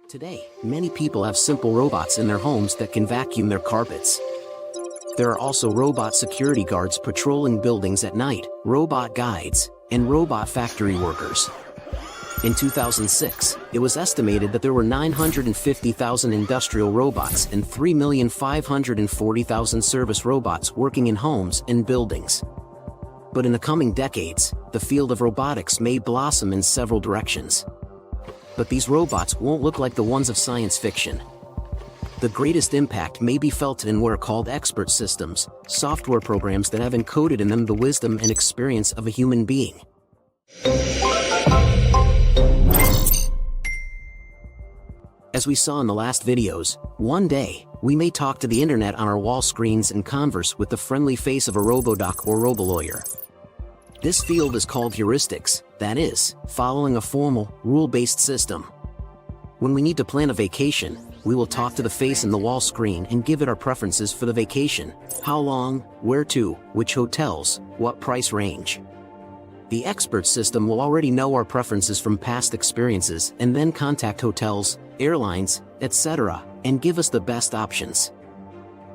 Today, many people have simple robots in their homes that can vacuum their carpets. There are also robot security guards patrolling buildings at night, robot guides, and robot factory workers. In 2006, it was estimated that there were 950,000 industrial robots and 3,540,000 service robots working in homes and buildings. But in the coming decades, the field of robotics may blossom in several directions. But these robots won't look like the ones of science fiction. The greatest impact may be felt in what are called expert systems, software programs that have encoded in them the wisdom and experience of a human being. As we saw in the last videos, one day, we may talk to the internet on our wall screens and converse with the friendly face of a robodoc or robolawyer. This field is called heuristics, that is, following a formal, rule-based system. When we need to plan a vacation, we will talk to the face in the wall screen and give it our preferences for the vacation: how long, where to, which hotels, what price range. The expert system will already know our preferences from past experiences and then contact hotels, airlines, etc., and give us the best options.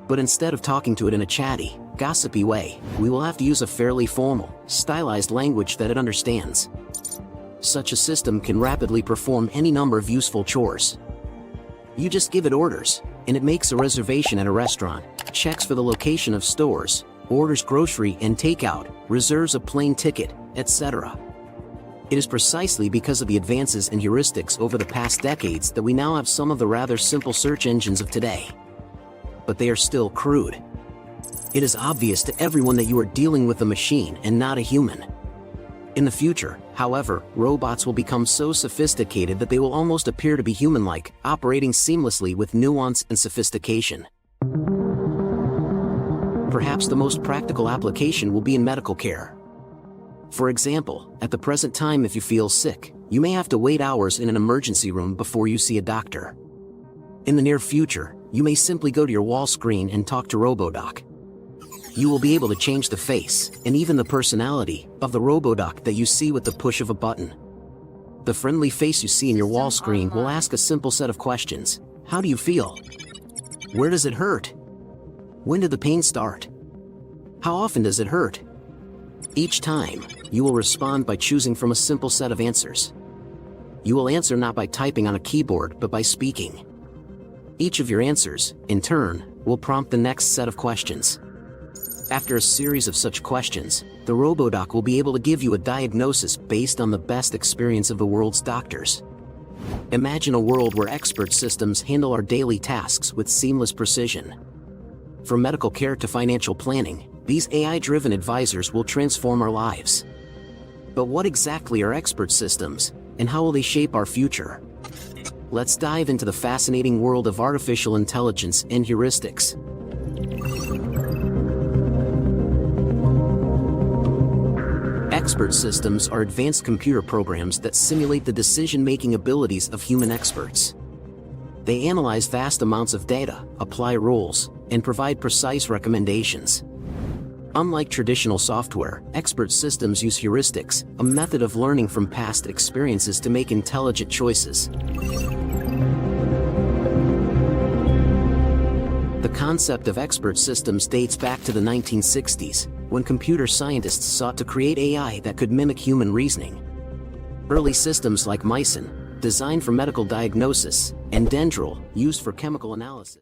But instead of talking to it in a chatty, gossipy way, we will have to use a fairly formal, stylized language that it understands. Such a system can rapidly perform any number of useful chores. You just give it orders, and it makes a reservation at a restaurant, checks for the location of stores, orders grocery and takeout, reserves a plane ticket, etc. It is precisely because of the advances in heuristics over the past decades that we now have some of the rather simple search engines of today. But they are still crude. It is obvious to everyone that you are dealing with a machine and not a human. In the future, however, robots will become so sophisticated that they will almost appear to be human-like, operating seamlessly with nuance and sophistication. Perhaps the most practical application will be in medical care. For example, at the present time, if you feel sick, you may have to wait hours in an emergency room before you see a doctor. In the near future, you may simply go to your wall screen and talk to Robodoc. You will be able to change the face, and even the personality, of the Robodoc that you see with the push of a button. The friendly face you see in your wall screen will ask a simple set of questions. How do you feel? Where does it hurt? When did the pain start? How often does it hurt? Each time, you will respond by choosing from a simple set of answers. You will answer not by typing on a keyboard but by speaking. Each of your answers, in turn, will prompt the next set of questions. After a series of such questions, the Robodoc will be able to give you a diagnosis based on the best experience of the world's doctors. Imagine a world where expert systems handle our daily tasks with seamless precision. From medical care to financial planning, these AI-driven advisors will transform our lives. But what exactly are expert systems, and how will they shape our future? Let's dive into the fascinating world of artificial intelligence and heuristics. Expert systems are advanced computer programs that simulate the decision-making abilities of human experts. They analyze vast amounts of data, apply rules, and provide precise recommendations. Unlike traditional software, expert systems use heuristics, a method of learning from past experiences to make intelligent choices. The concept of expert systems dates back to the 1960s, when computer scientists sought to create AI that could mimic human reasoning. Early systems like Mycin, designed for medical diagnosis, and Dendril, used for chemical analysis.